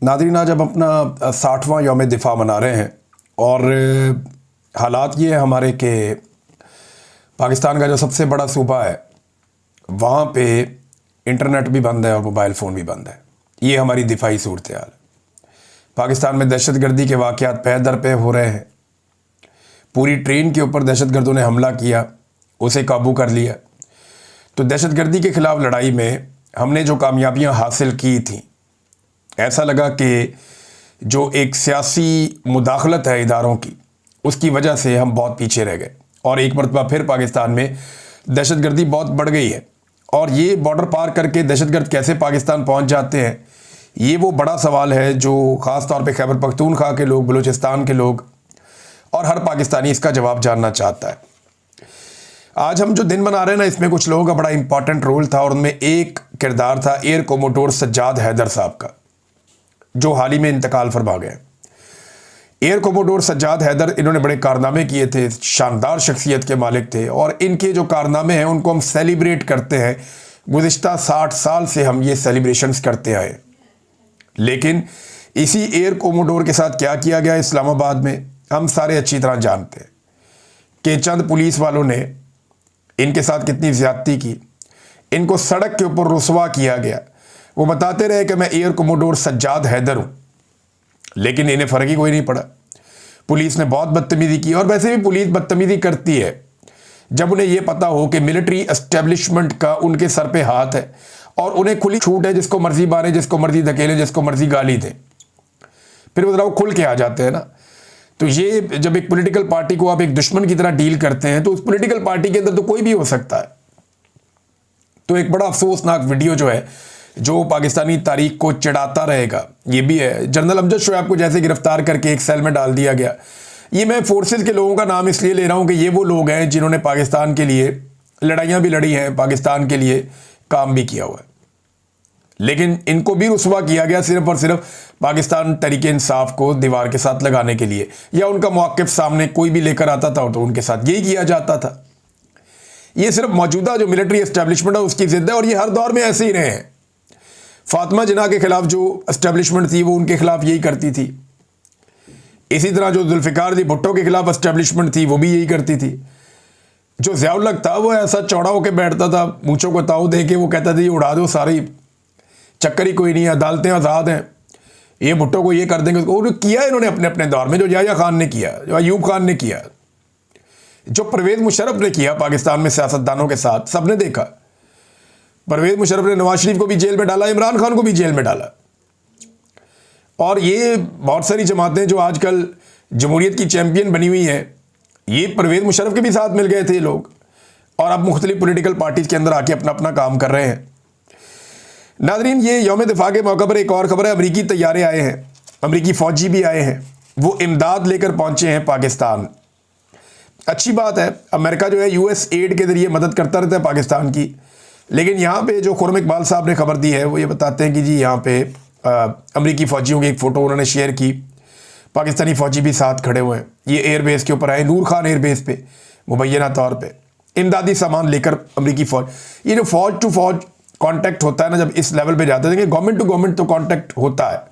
नाज़रीन, आज हम अपना 60वां यौम दिफ़ा मना रहे हैं और हालात ये है हमारे कि पाकिस्तान का जो सबसे बड़ा सूबा है वहाँ पे इंटरनेट भी बंद है और मोबाइल फ़ोन भी बंद है। ये हमारी दिफाई सूरत हाल है। पाकिस्तान में दहशतगर्दी के वाक़यात पे दर पे हो रहे हैं। पूरी ट्रेन के ऊपर दहशतगर्दों ने हमला किया, उसे काबू कर लिया। तो दहशतगर्दी के ख़िलाफ़ लड़ाई में हमने जो कामयाबियाँ हासिल की थी, ऐसा लगा कि जो एक सियासी मुदाखलत है इदारों की, उसकी वजह से हम बहुत पीछे रह गए और एक मरतबा फिर पाकिस्तान में दहशतगर्दी बहुत बढ़ गई है। और ये बॉर्डर पार करके दहशतगर्द कैसे पाकिस्तान पहुंच जाते हैं, ये वो बड़ा सवाल है जो ख़ास तौर पे खैबर पख्तूनख्वा के लोग, बलूचिस्तान के लोग और हर पाकिस्तानी इसका जवाब जानना चाहता है। आज हम जो दिन मना रहे हैं ना, इसमें कुछ लोगों का बड़ा इंपॉर्टेंट रोल था और उनमें एक किरदार था एयर कोमोडोर सज्जाद हैदर साहब का, जो हाल ही में इंतकाल फरमा गए। एयर कोमोडोर सज्जाद हैदर, इन्होंने बड़े कारनामे किए थे, शानदार शख्सियत के मालिक थे और इनके जो कारनामे हैं उनको हम सेलिब्रेट करते हैं। गुज़िश्ता 60 साल से हम ये सेलिब्रेशंस करते आए। लेकिन इसी एयर कोमोडोर के साथ क्या किया गया इस्लामाबाद में, हम सारे अच्छी तरह जानते हैं कि चंद पुलिस वालों ने इनके साथ कितनी ज़्यादती की। इनको सड़क के ऊपर रुसवा किया गया। वो बताते रहे कि मैं एयर कोमोडोर सज्जाद हैदर हूँ, लेकिन इन्हें फ़र्क ही कोई नहीं पड़ा। पुलिस ने बहुत बदतमीज़ी की और वैसे भी पुलिस बदतमीज़ी करती है जब उन्हें यह पता हो कि मिलिट्री एस्टेब्लिशमेंट का उनके सर पे हाथ है और उन्हें खुली छूट है, जिसको मर्जी मारें, जिसको मर्जी धकेलें, जिसको मर्जी गाली दें। फिर वो ज़रा वो खुल के आ जाते हैं ना। तो ये जब एक पॉलिटिकल पार्टी को आप एक दुश्मन की तरह डील करते हैं तो उस पॉलिटिकल पार्टी के अंदर तो कोई भी हो सकता है। तो एक बड़ा अफसोसनाक वीडियो जो है, जो पाकिस्तानी तारीख को चिढ़ाता रहेगा, ये भी है। जनरल अमजद शोएब को जैसे गिरफ्तार करके एक सेल में डाल दिया गया। ये मैं फोर्सेस के लोगों का नाम इसलिए ले रहा हूँ कि ये वो लोग हैं जिन्होंने पाकिस्तान के लिए लड़ाइयाँ भी लड़ी हैं, पाकिस्तान के लिए काम भी किया हुआ है। लेकिन इनको भी रुसवा किया गया सिर्फ और सिर्फ पाकिस्तान तहरीके इंसाफ को दीवार के साथ लगाने के लिए, या उनका मौक़िफ़ सामने कोई भी लेकर आता था तो उनके साथ यही किया जाता था। ये सिर्फ मौजूदा जो मिलिट्री एस्टेब्लिशमेंट है उसकी ज़िद है और ये हर दौर में ऐसे ही रहे हैं। फातिमा जिन्ना के खिलाफ जो एस्टेब्लिशमेंट थी वो उनके खिलाफ यही करती थी। इसी तरह जो जुल्फ़िकार दी भुट्टो के खिलाफ एस्टेब्लिशमेंट थी वो भी यही करती थी। जो ज़ियाउल हक था वो ऐसा चौड़ा होकर बैठता था, मूँछों को ताऊ दे के वो कहता था ये उड़ा दो सारी, चक्कर ही कोई नहीं है, अदालतें आज़ाद हैं, ये भुट्टो को ये कर देंगे। और किया इन्होंने अपने अपने दौर में, जो याह्या खान ने किया, जो अयूब खान ने किया, जो परवेज़ मुशर्रफ ने किया पाकिस्तान में सियासतदानों के साथ, सबने देखा। परवेज़ मुशर्रफ ने नवाज शरीफ को भी जेल में डाला, इमरान खान को भी जेल में डाला। और ये बहुत सारी जमातें जो आजकल जमहूरियत की चैम्पियन बनी हुई हैं, ये परवेज़ मुशर्रफ के भी साथ मिल गए थे लोग और अब मुख्तलिफ पॉलिटिकल पार्टीज़ के अंदर आके अपना अपना काम कर रहे हैं। नाज़रीन, ये यौम दिफा के मौके पर एक और ख़बर है। अमरीकी तैयारे आए हैं, अमरीकी फ़ौजी भी आए हैं, वो इमदाद लेकर पहुँचे हैं पाकिस्तान। अच्छी बात है, अमेरिका जो है US एड के ज़रिए मदद करता रहता है पाकिस्तान की। लेकिन यहाँ पे जो खुर्रम इकबाल साहब ने खबर दी है वो ये बताते हैं कि जी यहाँ पे अमरीकी फ़ौजियों की एक फ़ोटो उन्होंने शेयर की, पाकिस्तानी फ़ौजी भी साथ खड़े हुए हैं। ये एयरबेस के ऊपर आए, नूर खान एयरबेस पे मुबैना तौर पे इमदादी सामान लेकर अमरीकी फ़ौज। ये जो फ़ौज टू फ़ौज कॉन्टैक्ट होता है ना, जब इस लेवल पे जाते हैं, गवर्नमेंट टू गवर्नमेंट तो कॉन्टैक्ट होता है,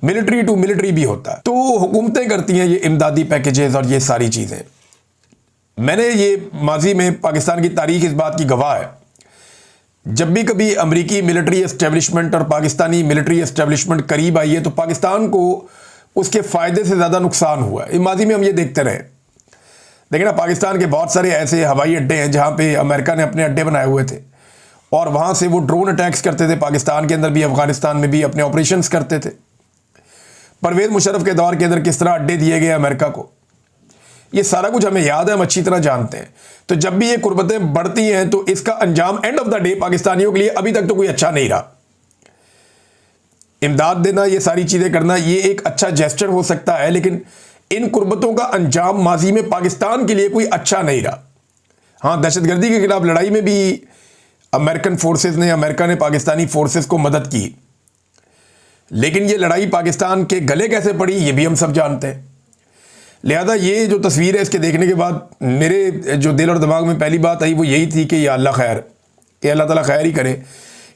मिलिट्री टू मिलिट्री भी होता है। तो हुकूमतें करती हैं ये इमदादी पैकेजेस और ये सारी चीज़ें। मैंने ये माजी में पाकिस्तान की तारीख इस बात की गवाह है, जब भी कभी अमरीकी मिलिट्री एस्टेब्लिशमेंट और पाकिस्तानी मिलिट्री एस्टेब्लिशमेंट करीब आई है तो पाकिस्तान को उसके फ़ायदे से ज़्यादा नुकसान हुआ है। माजी में हम ये देखते रहे। देखिए ना, पाकिस्तान के बहुत सारे ऐसे हवाई अड्डे हैं जहाँ पे अमेरिका ने अपने अड्डे बनाए हुए थे और वहाँ से वो ड्रोन अटैक्स करते थे, पाकिस्तान के अंदर भी, अफगानिस्तान में भी अपने ऑपरेशंस करते थे। परवेज़ मुशर्रफ के दौर के अंदर किस तरह अड्डे दिए गए अमेरिका को, ये सारा कुछ हमें याद है, हम अच्छी तरह जानते हैं। तो जब भी ये कुर्बतें बढ़ती हैं तो इसका अंजाम एंड ऑफ द डे पाकिस्तानियों के लिए अभी तक तो कोई अच्छा नहीं रहा। इमदाद देना, ये सारी चीज़ें करना, ये एक अच्छा जेस्चर हो सकता है, लेकिन इन कुर्बतों का अंजाम माजी में पाकिस्तान के लिए कोई अच्छा नहीं रहा। हाँ, दहशतगर्दी के खिलाफ लड़ाई में भी अमेरिकन फोर्सेस ने, अमेरिका ने पाकिस्तानी फोर्सेस को मदद की, लेकिन ये लड़ाई पाकिस्तान के गले कैसे पड़ी ये भी हम सब जानते हैं। लिहाजा ये जो तस्वीर है, इसके देखने के बाद मेरे जो दिल और दिमाग में पहली बात आई वो यही थी कि या अल्लाह खैर, कि अल्लाह ताला खैर ही करे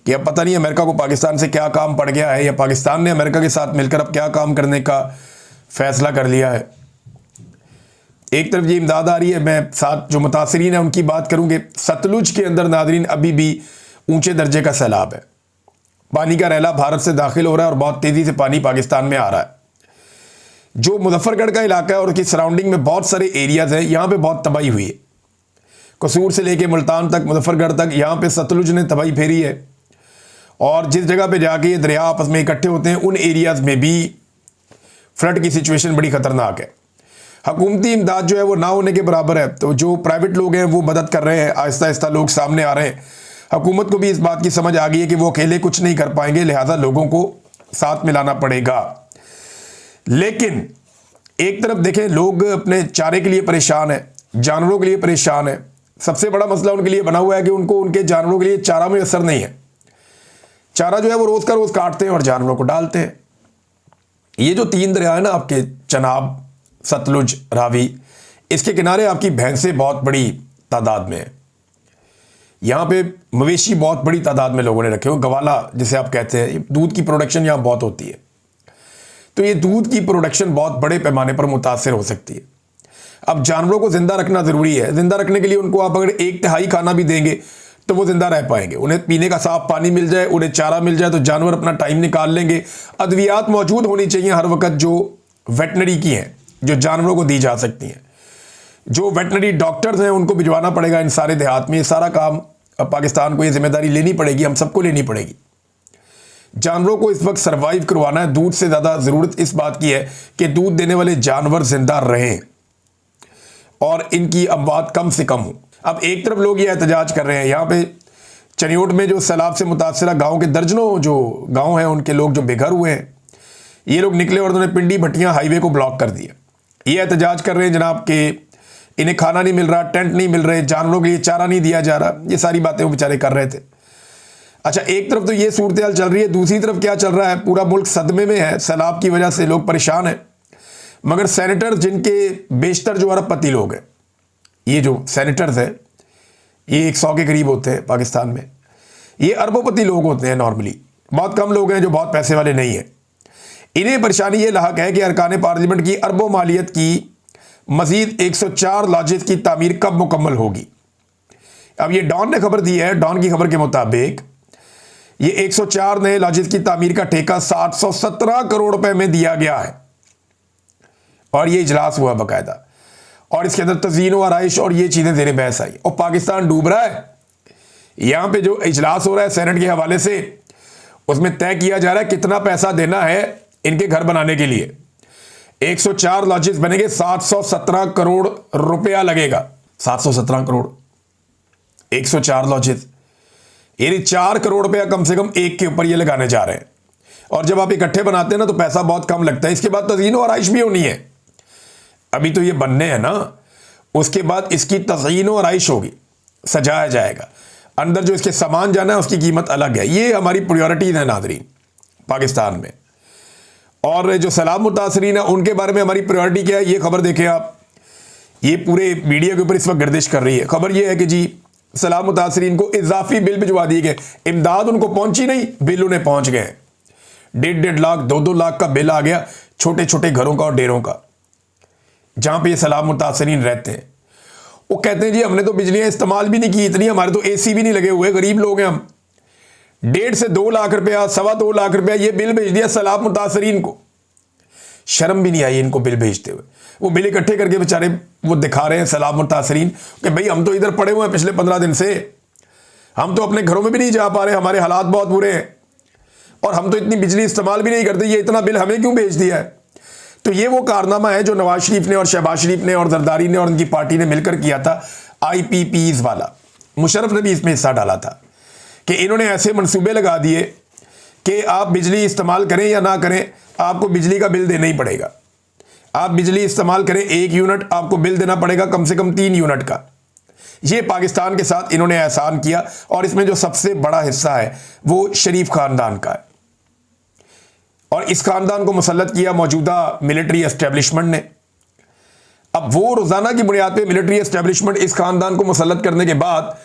कि अब पता नहीं अमेरिका को पाकिस्तान से क्या काम पड़ गया है, या पाकिस्तान ने अमेरिका के साथ मिलकर अब क्या काम करने का फैसला कर लिया है। एक तरफ ये इमदाद आ रही है, मैं साथ जो मुतासरीन है उनकी बात करूँगी। सतलुज के अंदर नादरीन अभी भी ऊंचे दर्जे का सैलाब है, पानी का रैला भारत से दाखिल हो रहा है और बहुत तेज़ी से पानी पाकिस्तान में आ रहा है। जो मुजफ्फरगढ़ का इलाका है और उसकी सराउंडिंग में बहुत सारे एरियाज़ हैं, यहाँ पे बहुत तबाही हुई है। कसूर से लेके मुल्तान तक, मुजफ्फरगढ़ तक, यहाँ पे सतलुज ने तबाही फेरी है। और जिस जगह पे जाके ये दरिया आपस में इकट्ठे होते हैं उन एरियाज़ में भी फ्लड की सिचुएशन बड़ी ख़तरनाक है। हुकूमती इमदाद जो है वो ना होने के बराबर है। तो जो प्राइवेट लोग हैं वो मदद कर रहे हैं, आहिस्ता आहिस्ता लोग सामने आ रहे हैं। हुकूमत को भी इस बात की समझ आ गई है कि वो अकेले कुछ नहीं कर पाएंगे, लिहाजा लोगों को साथ मिलाना पड़ेगा। लेकिन एक तरफ देखें, लोग अपने चारे के लिए परेशान है, जानवरों के लिए परेशान है। सबसे बड़ा मसला उनके लिए बना हुआ है कि उनको उनके जानवरों के लिए चारा में असर नहीं है। चारा जो है वो रोज़ का रोज़ काटते हैं और जानवरों को डालते हैं। ये जो 3 दरिया है ना आपके, चनाब, सतलुज, रावी, इसके किनारे आपकी भैंसें बहुत बड़ी तादाद में है। यहाँ पे मवेशी बहुत बड़ी तादाद में लोगों ने रखे हो, गवाला जिसे आप कहते हैं। दूध की प्रोडक्शन यहाँ बहुत होती है, तो ये दूध की प्रोडक्शन बहुत बड़े पैमाने पर मुतासर हो सकती है। अब जानवरों को जिंदा रखना ज़रूरी है। जिंदा रखने के लिए उनको आप अगर 1/3 खाना भी देंगे तो वो जिंदा रह पाएंगे। उन्हें पीने का साफ पानी मिल जाए, उन्हें चारा मिल जाए तो जानवर अपना टाइम निकाल लेंगे। अद्वियात मौजूद होनी चाहिए हर वक्त जो वेटनरी की हैं, जो जानवरों को दी जा सकती हैं। जो वेटनरी डॉक्टर्स हैं उनको भिजवाना पड़ेगा इन सारे देहात में। ये सारा काम अब पाकिस्तान को ये जिम्मेदारी लेनी पड़ेगी, हम सबको लेनी पड़ेगी। जानवरों को इस वक्त सर्वाइव करवाना है। दूध से ज़्यादा ज़रूरत इस बात की है कि दूध देने वाले जानवर जिंदा रहें और इनकी अमवात कम से कम हो। अब एक तरफ लोग ये एहतजाज कर रहे हैं, यहाँ पे चनियोट में जो सैलाब से मुतासरा गांव के दर्जनों जो गांव हैं उनके लोग जो बेघर हुए हैं, ये लोग निकले और उन्होंने पिंडी भट्टियाँ हाईवे को ब्लॉक कर दिया। ये एहतजाज कर रहे हैं जनाब कि इन्हें खाना नहीं मिल रहा, टेंट नहीं मिल रहे, जानवरों के लिए चारा नहीं दिया जा रहा। ये सारी बातें वो बेचारे कर रहे थे। अच्छा, एक तरफ तो ये सूरत हाल चल रही है, दूसरी तरफ क्या चल रहा है, पूरा मुल्क सदमे में है। सैलाब की वजह से लोग परेशान हैं, मगर सेनेटर जिनके बेशतर जो अरबपति लोग हैं, ये जो सेनेटर्स हैं ये 100 के करीब होते हैं पाकिस्तान में। ये अरबोपति लोग होते हैं नॉर्मली, बहुत कम लोग हैं जो बहुत पैसे वाले नहीं हैं। इन्हें परेशानी ये लाक है कि अरकान पार्लियामेंट की अरबों मालियत की मजीद 104 लॉजेस की तामीर कब मुकम्मल होगी। अब ये डॉन ने खबर दी है, डॉन की खबर के मुताबिक ये 104 नए लॉजेस की तामीर का ठेका 717 करोड़ रुपए में दिया गया है और ये इजलास हुआ बाकायदा, और इसके अंदर तज़ीन व आराइश और ये चीज़ें ज़ेर बहस आई। और पाकिस्तान डूब रहा है। यहाँ पे जो इजलास हो रहा है सेनेट के हवाले से, उसमें तय किया जा रहा है कितना पैसा देना है इनके घर बनाने के लिए। 104 लॉजेस बनेंगे, 717 करोड़ रुपया लगेगा। 717 करोड़, 104 लॉजेस, यानी 4 करोड़ रुपया कम से कम एक के ऊपर ये लगाने जा रहे हैं। और जब आप इकट्ठे बनाते हैं ना तो पैसा बहुत कम लगता है। इसके बाद तज़ीन व आराइश भी होनी है। अभी तो ये बनने हैं ना, उसके बाद इसकी तज़ीन व आराइश होगी, सजाया जाएगा। अंदर जो इसके सामान जाना है उसकी कीमत अलग है। ये हमारी प्रायोरिटीज़ हैं नाज़रीन पाकिस्तान में। और जो सैलाब मुतासरीन है उनके बारे में हमारी प्रायोरिटी क्या है, ये खबर देखें आप। ये पूरे मीडिया के ऊपर इस वक्त गर्दिश कर रही है। खबर ये है कि जी सैलाब मुतासरीन को इजाफी बिल भिजवा दिए गए। इमदाद उनको पहुंची नहीं, बिल उन्हें पहुंच गए। 1.5 लाख 2-2 लाख का बिल आ गया छोटे छोटे घरों का और डेरों का, जहां पे ये सैलाब मुतासरीन रहते हैं। वो कहते हैं जी हमने तो बिजलियां इस्तेमाल भी नहीं की इतनी, हमारे तो एसी भी नहीं लगे हुए, गरीब लोग हैं हम। 1.5 से 2 लाख रुपया, 2.25 लाख रुपया ये बिल भेज दिया सैलाब मुतासरीन को। शर्म भी नहीं आई इनको बिल भेजते हुए। वो बिल इकट्ठे करके बेचारे वो दिखा रहे हैं सैलाब मुतासरीन कि भाई हम तो इधर पड़े हुए हैं पिछले 15 दिन से, हम तो अपने घरों में भी नहीं जा पा रहे, हमारे हालात बहुत बुरे हैं और हम तो इतनी बिजली इस्तेमाल भी नहीं करते, ये इतना बिल हमें क्यों भेज दिया है। तो ये वो कारनामा है जो नवाज शरीफ ने और शहबाज शरीफ ने और जरदारी ने और उनकी पार्टी ने मिलकर किया था। IPPs वाला मुशर्रफ ने भी इसमें हिस्सा डाला था कि इन्होंने ऐसे मंसूबे लगा दिए कि आप बिजली इस्तेमाल करें या ना करें, आपको बिजली का बिल देना ही पड़ेगा। आप बिजली इस्तेमाल करें 1 यूनिट, आपको बिल देना पड़ेगा कम से कम 3 यूनिट का। ये पाकिस्तान के साथ इन्होंने एहसान किया और इसमें जो सबसे बड़ा हिस्सा है वो शरीफ खानदान का है और इस खानदान को मुसल्लत किया मौजूदा मिलिट्री एस्टेब्लिशमेंट ने। अब वो रोजाना की बुनियाद पे मिलिट्री एस्टेब्लिशमेंट इस खानदान को मुसल्लत करने के बाद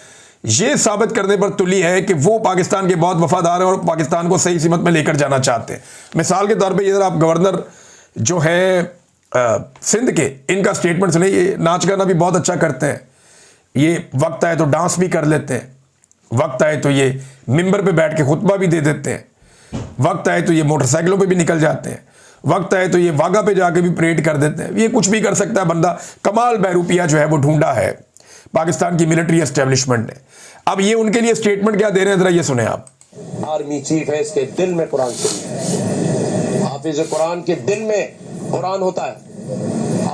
ये साबित करने पर तुली है कि वो पाकिस्तान के बहुत वफादार हैं और पाकिस्तान को सही सीमत में लेकर जाना चाहते हैं। मिसाल के तौर पे इधर आप गवर्नर जो है सिंध के, इनका स्टेटमेंट सुने। ये नाच गाना भी बहुत अच्छा करते हैं, ये वक्त आए तो डांस भी कर लेते हैं, वक्त आए तो ये मिंबर पे बैठ के खुतबा भी दे देते हैं, वक्त आए तो ये मोटरसाइकिलों पे भी निकल जाते हैं, वक्त आए तो ये वाघा पे जाके भी परेड कर देते हैं। ये कुछ भी कर सकता है बंदा। कमाल बहरूपिया जो है वो ढूंढा है पाकिस्तान की मिलिट्री एस्टेब्लिशमेंट ने। अब ये उनके लिए स्टेटमेंट क्या दे रहे हैं, जरा ये सुने आप। आर्मी चीफ है, इसके दिल में कुरान शरीफ है, हाफिज कुरान के दिल में कुरान होता है।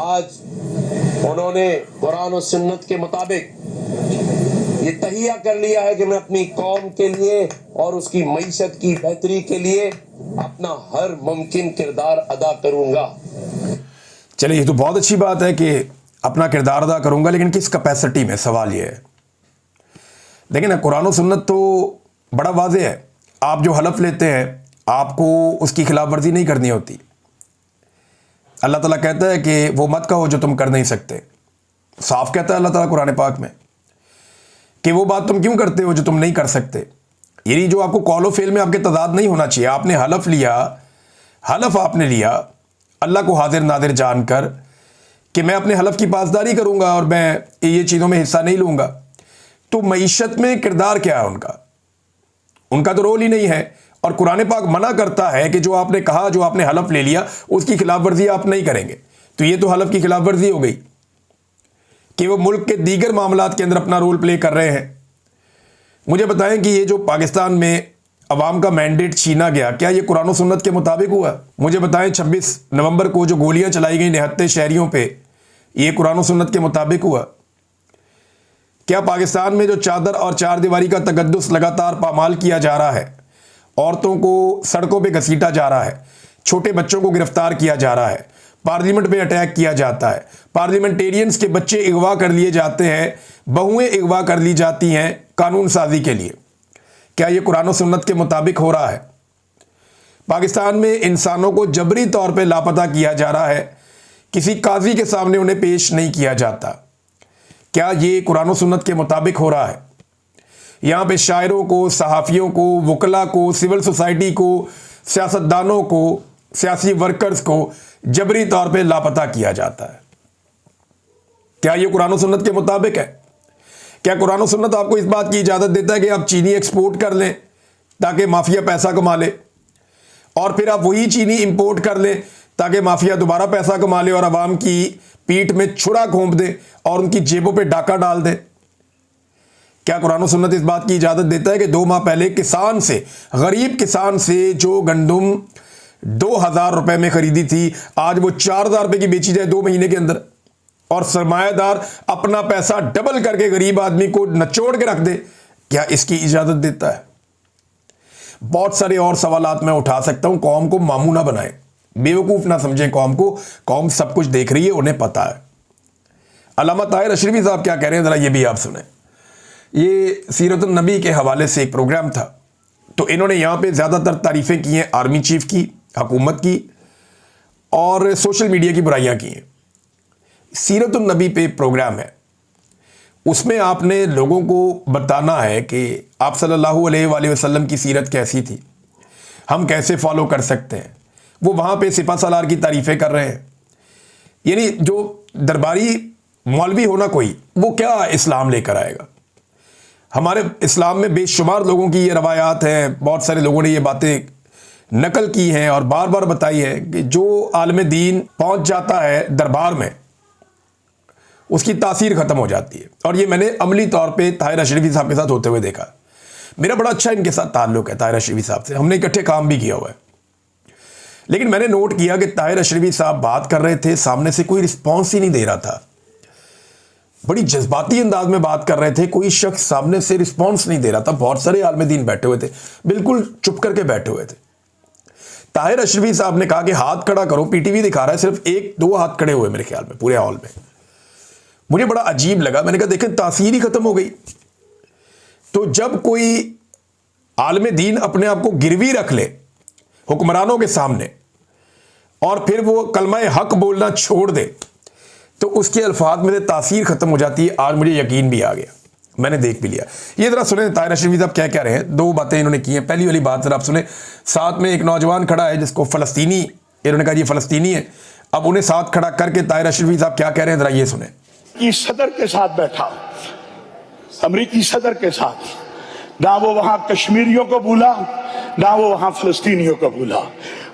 आज उन्होंने कुरान और सुन्नत के मुताबिक ये तहिया कर लिया है कि मैं अपनी कौम के लिए और उसकी मईशत की बेहतरी के लिए अपना हर मुमकिन किरदार अदा करूंगा। चलिए, ये तो बहुत अच्छी बात है कि अपना किरदार अदा करूंगा, लेकिन किस कैपेसिटी में, सवाल ये है। देखिए ना, कुरान और सुन्नत तो बड़ा वाज़ेह है। आप जो हलफ लेते हैं आपको उसकी खिलाफ वर्जी नहीं करनी होती। अल्लाह ताला कहता है कि वो मत कहो जो तुम कर नहीं सकते। साफ कहता है अल्लाह ताला कुरान पाक में कि वो बात तुम क्यों करते हो जो तुम नहीं कर सकते। यानी जो आपको कॉल ऑफ फेल में आपके तजाद नहीं होना चाहिए। आपने हलफ लिया, हलफ आपने लिया अल्लाह को हाजिर नादिर जानकर कि मैं अपने हलफ की पासदारी करूंगा और मैं ये चीज़ों में हिस्सा नहीं लूंगा। तो मईशत में किरदार क्या है उनका? उनका तो रोल ही नहीं है। और कुरान पाक मना करता है कि जो आपने कहा, जो आपने हलफ ले लिया, उसकी खिलाफ वर्जी आप नहीं करेंगे। तो ये तो हलफ की खिलाफ वर्जी हो गई कि वो मुल्क के दीगर मामलात के अंदर अपना रोल प्ले कर रहे हैं। मुझे बताएं कि ये जो पाकिस्तान में अवाम का मैंडेट छीना गया, क्या ये कुरान और सुन्नत के मुताबिक हुआ? मुझे बताएं 26 नवंबर को जो गोलियां चलाई गई निहत्ते शहरियों पे, ये कुरान और सुन्नत के मुताबिक हुआ? क्या पाकिस्तान में जो चादर और चार दीवारी का तकद्दुस लगातार पामाल किया जा रहा है, औरतों को सड़कों पे घसीटा जा रहा है, छोटे बच्चों को गिरफ्तार किया जा रहा है, पार्लियामेंट पे अटैक किया जाता है, पार्लियामेंटेरियंस के बच्चे अगवा कर लिए जाते हैं, बहुएं अगवा कर ली जाती हैं कानून साजी के लिए, क्या ये कुरान और सुन्नत के मुताबिक हो रहा है? पाकिस्तान में इंसानों को जबरी तौर पे लापता किया जा रहा है, किसी काजी के सामने उन्हें पेश नहीं किया जाता। क्या ये कुरान और सुन्नत के मुताबिक हो रहा है? यहाँ पे शायरों को, सहाफ़ियों को, वकला को, सिविल सोसाइटी को, सियासतदानों को, सियासी वर्कर्स को जबरी तौर पे लापता किया जाता है। क्या ये कुरान और सुन्नत के मुताबिक है? क्या कुरान और सुन्नत आपको इस बात की इजाज़त देता है कि आप चीनी एक्सपोर्ट कर लें ताकि माफिया पैसा कमा ले, और फिर आप वही चीनी इंपोर्ट कर लें ताकि माफिया दोबारा पैसा कमा ले और आवाम की पीठ में छुरा घोंप दे और उनकी जेबों पे डाका डाल दे? क्या कुरान और सुन्नत इस बात की इजाज़त देता है कि 2 माह पहले किसान से, गरीब किसान से जो गंदुम 2000 रुपए में खरीदी थी, आज वो 4000 रुपए की बेची जाए 2 महीने के अंदर, और सरमायादार अपना पैसा डबल करके गरीब आदमी को नचोड़ के रख दे? क्या इसकी इजाज़त देता है? बहुत सारे और सवालात मैं उठा सकता हूं। कौम को मामू ना बनाए, बेवकूफ़ ना समझें कौम को। कौम सब कुछ देख रही है, उन्हें पता है। अल्लामा ताहिर अशरफी साहब क्या कह रहे हैं, ज़रा ये भी आप सुने। ये सीरतुन नबी के हवाले से एक प्रोग्राम था, तो इन्होंने यहाँ पे ज़्यादातर तारीफ़ें की हैं आर्मी चीफ की, हुकूमत की, और सोशल मीडिया की बुराइयाँ की हैं। सीरतुन नबी पे प्रोग्राम है, उसमें आपने लोगों को बताना है कि आप सल्लल्लाहु अलैहि वसल्लम की सीरत कैसी थी, हम कैसे फॉलो कर सकते हैं। वो वहाँ पे सिपा सालार की तारीफ़ें कर रहे हैं। यानी जो दरबारी मौलवी होना कोई, वो क्या इस्लाम लेकर आएगा? हमारे इस्लाम में बेशुमार लोगों की ये रवायात हैं, बहुत सारे लोगों ने ये बातें नकल की हैं और बार बार बताई है कि जो आलम दीन पहुँच जाता है दरबार में, उसकी तासीर ख़त्म हो जाती है। और ये मैंने अमली तौर पे ताहिर अशरफी साहब के साथ होते हुए देखा। मेरा बड़ा अच्छा इनके साथ ताल्लुक़ है, ताहिर अशरफी साहब से हमने इकट्ठे काम भी किया हुआ है। लेकिन मैंने नोट किया कि ताहिर अशरफी साहब बात कर रहे थे, सामने से कोई रिस्पॉन्स ही नहीं दे रहा था। बड़ी जज्बाती अंदाज में बात कर रहे थे, कोई शख्स सामने से रिस्पॉन्स नहीं दे रहा था। बहुत सारे आलम दीन बैठे हुए थे, बिल्कुल चुप करके बैठे हुए थे। ताहिर अशरफी साहब ने कहा कि हाथ खड़ा करो, पीटीवी दिखा रहा है, सिर्फ 1-2 हाथ खड़े हुए मेरे ख्याल में पूरे हॉल में। मुझे बड़ा अजीब लगा, मैंने कहा देखें तासीर ही खत्म हो गई। तो जब कोई आलम दीन अपने आप को गिरवी रख ले हुक्मरानों के सामने और फिर वो कलमा हक बोलना छोड़ दे, तो उसके अल्फाज में से तासीर खत्म हो जाती है। आज मुझे यकीन भी आ गया, मैंने देख भी लिया। ये ज़रा सुने ताहिर अशरफी साहब क्या कह रहे हैं। दो बातें इन्होंने की हैं। पहली वाली बात ज़रा आप सुने, साथ में एक नौजवान खड़ा है जिसको फ़लस्तीनी, इन्होंने कहा ये फ़लस्तीनी है। अब उन्हें साथ खड़ा करके ताहिर अशरफी साहब क्या कह रहे हैं, ज़रा ये सुने। की सदर के साथ बैठा, अमरीकी सदर के साथ, ना वो वहां कश्मीरियों को भूला, ना वो वहां फ़लस्तीनियों को भूला।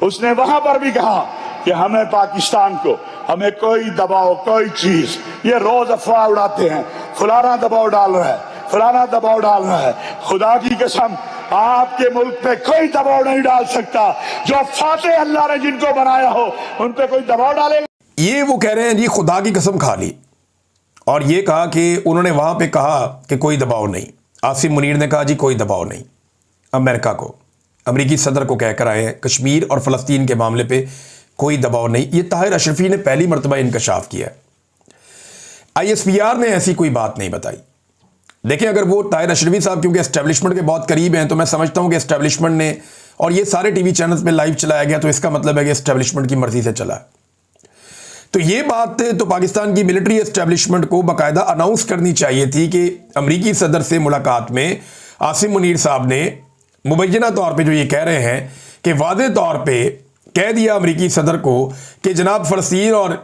उसने वहां पर भी कहा कि हमें पाकिस्तान को, हमें कोई दबाव, कोई चीज, ये रोज अफवाह उड़ाते हैं, फलाना दबाव डाल रहा है, फलाना दबाव डाल रहा है। खुदा की कसम, आपके मुल्क पे कोई दबाव नहीं डाल सकता। जो फाते अल्लाह ने जिनको बनाया हो उन पे कोई दबाव डालेगा? ये वो कह रहे हैं जी खुदा की कसम खा ली, और ये कहा कि उन्होंने वहां पे कहा कि कोई दबाव नहीं। आसिम मुनीर ने कहा जी कोई दबाव नहीं। अमेरिका को, अमरीकी सदर को कहकर आए हैं कश्मीर और फ़लस्तीन के मामले पे कोई दबाव नहीं। ये ताहिर अशरफी ने पहली मरतबा इंकशाफ किया है। ISPR ने ऐसी कोई बात नहीं बताई। देखिए, अगर वो ताहिर अशरफी साहब क्योंकि एस्टेब्लिशमेंट के बहुत करीब हैं, तो मैं समझता हूं कि एस्टेब्लिशमेंट ने, और ये सारे टीवी चैनल्स में लाइव चलाया गया, तो इसका मतलब है कि एस्टेब्लिशमेंट की मर्जी से चला। तो ये बात तो पाकिस्तान की मिलिट्री एस्टेब्लिशमेंट को बाकायदा अनाउंस करनी चाहिए थी कि अमरीकी सदर से मुलाकात में आसिम मुनीर साहब ने मुबैना तौर पे जो ये कह रहे हैं कि वाज़े तौर पे कह दिया अमरीकी सदर को कि जनाब फ़लस्तीन और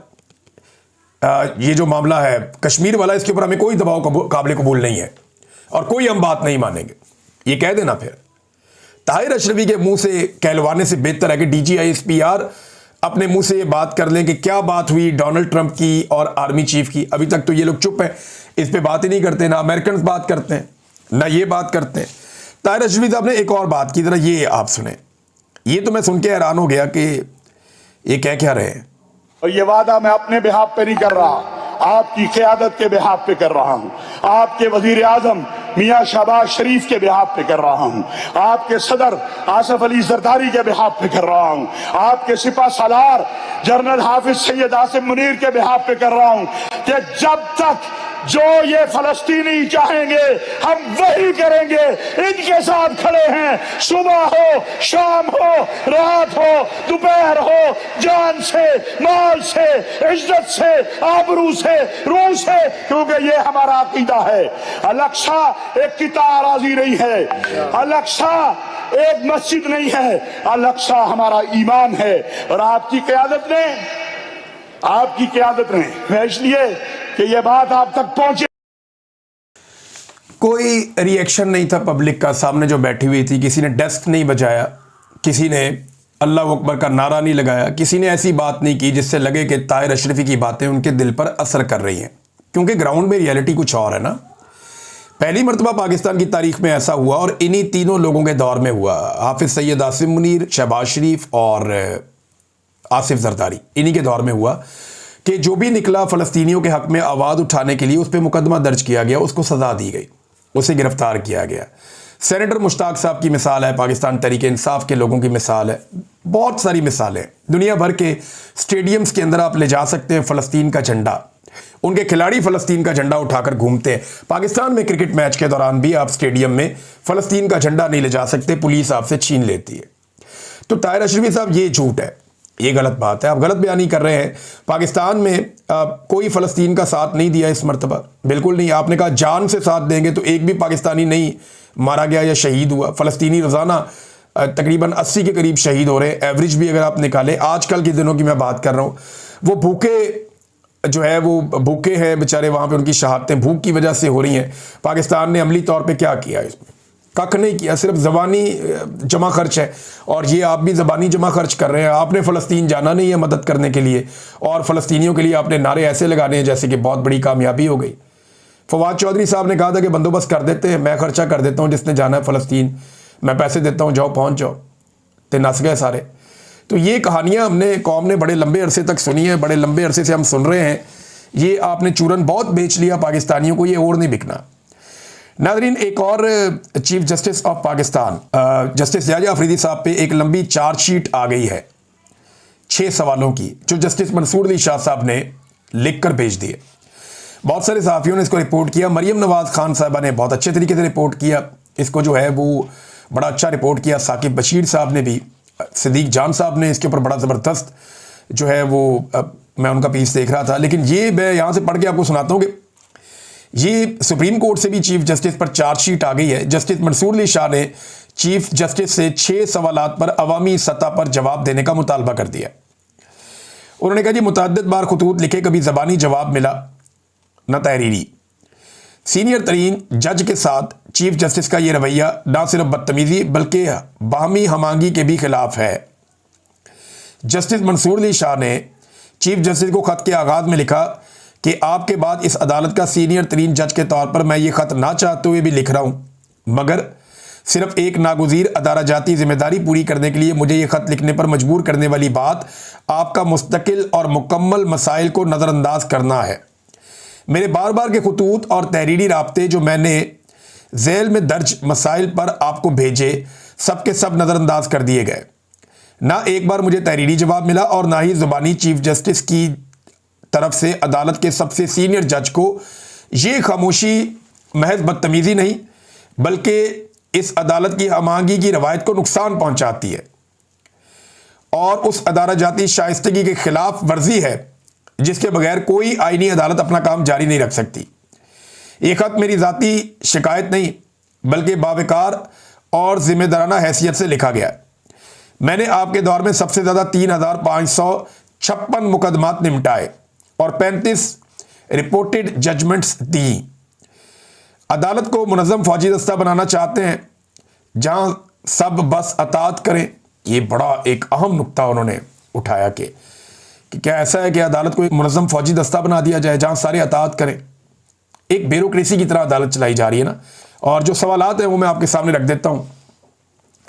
ये जो मामला है कश्मीर वाला, इसके ऊपर हमें कोई दबाव काबिल कबूल नहीं है और कोई हम बात नहीं मानेंगे। ये कह देना फिर ताहिर अशरफी के मुंह से कहलवाने से बेहतर है कि DG/ISPR अपने मुंह से ये बात कर लें कि क्या बात हुई डोनाल्ड ट्रंप की और आर्मी चीफ की। अभी तक तो ये लोग चुप हैं, इस पे बात ही नहीं करते, ना अमेरिकन बात करते हैं, ना ये बात करते हैं। ताहिर अशरफी साहब ने एक और बात की, जरा ये आप सुने। ये तो मैं सुन के हैरान हो गया कि ये क्या रहे हैं। और ये वादा मैं अपने बिहाफ पे नहीं कर रहा, आपकी क़यादत के बिहाफ पे कर रहा हूँ, आपके वजीर आजम मियाँ शहबाज शरीफ के बिहाफ पे कर रहा हूँ, आपके सदर आसफ अली जरदारी के बिहाफ पे कर रहा हूँ, आपके सिपा सालार जनरल हाफिज सैयद आसिम मुनीर के बिहाफ पे कर रहा हूँ कि जब तक जो ये फलस्तीनी चाहेंगे हम वही करेंगे। इनके साथ खड़े हैं, सुबह हो, शाम हो, रात हो, दोपहर हो, जान से, माल से, इज्जत से, आबरू से, रूह से, क्योंकि ये हमारा अकीदा है। अल-अक्सा एक किता आराजी नहीं है, अल-अक्सा एक मस्जिद नहीं है, अल-अक्सा हमारा ईमान है। और आपकी क़यादत ने इसलिए कि ये बात आप तक पहुंचे। कोई रिएक्शन नहीं था पब्लिक का, सामने जो बैठी हुई थी, किसी ने डेस्क नहीं बजाया, किसी ने अल्लाह अकबर का नारा नहीं लगाया, किसी ने ऐसी बात नहीं की जिससे लगे कि ताहिर अशरफी की बातें उनके दिल पर असर कर रही हैं। क्योंकि ग्राउंड में रियलिटी कुछ और है ना। पहली मरतबा पाकिस्तान की तारीख में ऐसा हुआ, और इन्हीं तीनों लोगों के दौर में हुआ, हाफिज सैयद आसिम मुनीर, शहबाज शरीफ और आसिफ जरदारी, इन्हीं के दौर में हुआ कि जो भी निकला फ़लस्तीनियों के हक़ में आवाज़ उठाने के लिए, उस पर मुकदमा दर्ज किया गया, उसको सज़ा दी गई, उसे गिरफ्तार किया गया। सेनेटर मुश्ताक साहब की मिसाल है, पाकिस्तान तहरीक इंसाफ के लोगों की मिसाल है, बहुत सारी मिसालें। दुनिया भर के स्टेडियम्स के अंदर आप ले जा सकते हैं फ़लस्तीन का झंडा, उनके खिलाड़ी फ़लस्तीन का झंडा उठाकर घूमते हैं। पाकिस्तान में क्रिकेट मैच के दौरान भी आप स्टेडियम में फ़लस्तीन का झंडा नहीं ले जा सकते, पुलिस आपसे छीन लेती है। तो ताहिर अशरफी साहब, ये झूठ है, ये गलत बात है, आप गलत बयानी कर रहे हैं। पाकिस्तान में कोई फ़लस्तीन का साथ नहीं दिया इस मरतबा, बिल्कुल नहीं। आपने कहा जान से साथ देंगे, तो एक भी पाकिस्तानी नहीं मारा गया या शहीद हुआ। फ़लस्तीनी रोज़ाना तकरीबन 80 के करीब शहीद हो रहे हैं, एवरेज भी अगर आप निकालें। आजकल के दिनों की मैं बात कर रहा हूँ, वो भूखे जो है वो भूखे हैं बेचारे, वहाँ पे उनकी शहादतें भूख की वजह से हो रही हैं। पाकिस्तान ने अमली तौर पे क्या किया इसमें? कख नहीं किया, सिर्फ ज़बानी जमा खर्च है। और ये आप भी ज़बानी जमा खर्च कर रहे हैं। आपने फ़लस्तीन जाना नहीं है मदद करने के लिए, और फ़लस्तीनियों के लिए आपने नारे ऐसे लगाने हैं जैसे कि बहुत बड़ी कामयाबी हो गई। फवाद चौधरी साहब ने कहा था कि बंदोबस्त कर देते हैं, मैं खर्चा कर देता हूँ, जिसने जाना है फ़लस्तीन मैं पैसे देता हूँ, जाओ पहुँच जाओ, तो नस गए सारे। तो ये कहानियाँ हमने कौम ने बड़े लंबे अरसे तक सुनी है, बड़े लंबे अरसे से हम सुन रहे हैं। ये आपने चूरन बहुत बेच लिया पाकिस्तानियों को, ये और नहीं बिकना। नाज़रीन, एक और chief justice of Pakistan justice Yahya Afridi साहब पे एक लंबी चार्जशीट आ गई है 6 सवालों की, जो जस्टिस मंसूर अली शाह साहब ने लिख कर भेज दिए। बहुत सारे सहाफ़ियों ने इसको रिपोर्ट किया। मरियम नवाज़ खान साहबा ने बहुत अच्छे तरीके से रिपोर्ट किया इसको, जो है वो बड़ा अच्छा रिपोर्ट किया। साकिब बशीर साहब ने भी, सिद्दीक जान साहब ने इसके ऊपर बड़ा ज़बरदस्त जो है वो मैं उनका पीस देख रहा था। लेकिन ये मैं यहाँ से पढ़ के आपको सुनाता हूँ कि ये सुप्रीम कोर्ट से भी चीफ जस्टिस पर चार्जशीट आ गई है। जस्टिस मंसूर अली शाह ने चीफ जस्टिस से 6 सवालात पर अवामी सतह पर जवाब देने का मुतालबा कर दिया। उन्होंने कहा जी मुतअद्दिद बार खतूत लिखे, कभी ज़बानी जवाब मिला न तहरीरी। सीनियर तरीन जज के साथ चीफ जस्टिस का ये रवैया ना सिर्फ बदतमीज़ी बल्कि बाहमी हमांगी के भी खिलाफ है। जस्टिस मंसूर अली शाह ने चीफ जस्टिस को ख़त के आगाज़ में लिखा कि आपके बाद इस अदालत का सीनियर तरीन जज के तौर पर मैं ये ख़त ना चाहते हुए भी लिख रहा हूँ, मगर सिर्फ एक नागुज़ीर अदारा जाती जिम्मेदारी पूरी करने के लिए मुझे ये ख़त लिखने पर मजबूर करने वाली बात आपका मुस्तकिल और मुकम्मल मसाइल को नज़रअंदाज करना है। मेरे बार बार के खतूत और तहरीरी राब्ते जो मैंने झेल में दर्ज मसाइल पर आपको भेजे, सब के सब नज़रअंदाज कर दिए गए। ना एक बार मुझे तहरीरी जवाब मिला और ना ही ज़ुबानी चीफ जस्टिस की तरफ से अदालत के सबसे सीनियर जज को ये खामोशी महज बदतमीज़ी नहीं बल्कि इस अदालत की हमांगी की रवायत को नुकसान पहुंचाती है और उस अदारा जाती शाइस्तगी के खिलाफ वर्जी है जिसके बगैर कोई आईनी अदालत अपना काम जारी नहीं रख सकती। ये खत मेरी ज़ाती शिकायत नहीं बल्कि बावकार और जिम्मेदाराना हैसियत से लिखा गया। मैंने आपके दौर में सबसे ज़्यादा 3556 मुकदमात निपटाए और 35 रिपोर्टेड जजमेंट्स दी। अदालत को मुनज़्ज़म फौजी दस्ता बनाना चाहते हैं जहां सब बस अतात करें। ये बड़ा एक अहम नुक्ता उन्होंने उठाया कि क्या ऐसा है कि अदालत को एक मुनज़्ज़म फौजी दस्ता बना दिया जाए जहां सारे अतात करें। एक ब्यूरोक्रेसी की तरह अदालत चलाई जा रही है ना। और जो सवालात हैं वो मैं आपके सामने रख देता हूं।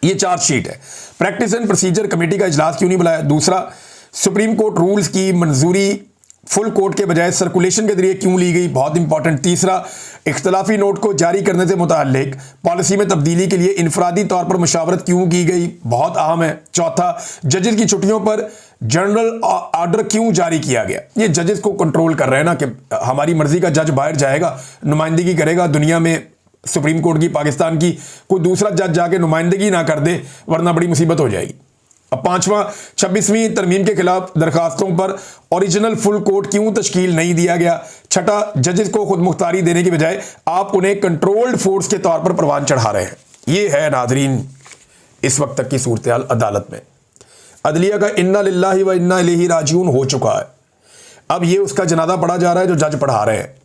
ये चार्जशीट है। प्रैक्टिस एंड प्रोसीजर कमेटी का इजलास क्यों नहीं बुलाया? दूसरा, सुप्रीम कोर्ट रूल्स की मंजूरी फुल कोर्ट के बजाय सर्कुलेशन के जरिए क्यों ली गई? बहुत इंपॉर्टेंट। तीसरा, इख्तलाफी नोट को जारी करने से मुताल्लिक पॉलिसी में तब्दीली के लिए इनफरादी तौर पर मुशावरत क्यों की गई? बहुत अहम है। चौथा, जजेस की छुट्टियों पर जनरल ऑर्डर क्यों जारी किया गया? ये जजेस को कंट्रोल कर रहे हैं ना कि हमारी मर्जी का जज बाहर जाएगा, नुमाइंदगी करेगा दुनिया में सुप्रीम कोर्ट की, पाकिस्तान की, कोई दूसरा जज जाके नुमाइंदगी ना कर दे वरना बड़ी मुसीबत हो जाएगी। अब पांचवा, 26वीं तरमीम के खिलाफ दरखास्तों पर ओरिजिनल फुल कोर्ट क्यों तश्कील नहीं दिया गया? छठा, जजेस को खुद मुख्तारी देने की बजाय आप उन्हें कंट्रोल्ड फोर्स के तौर पर परवान चढ़ा रहे हैं। ये है नाजरीन इस वक्त तक की सूरत हाल अदालत में। अदलिया का इन्ना लिल्लाहि व इन्ना इलैहि राजिऊन हो चुका है। अब ये उसका जनाजा पढ़ा जा रहा है जो जज पढ़ा रहे हैं।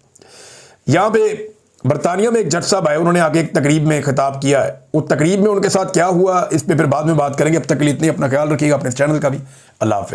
यहाँ पे बरतानिया में एक जज साहब आए, उन्होंने आके एक तकरीब में खिताब किया है। उस तकरीब में उनके साथ क्या हुआ इस पे फिर बाद में बात करेंगे। अब तक के लिए इतनी, अपना ख्याल रखिएगा, अपने चैनल का भी। अल्लाह हाफ़िज़।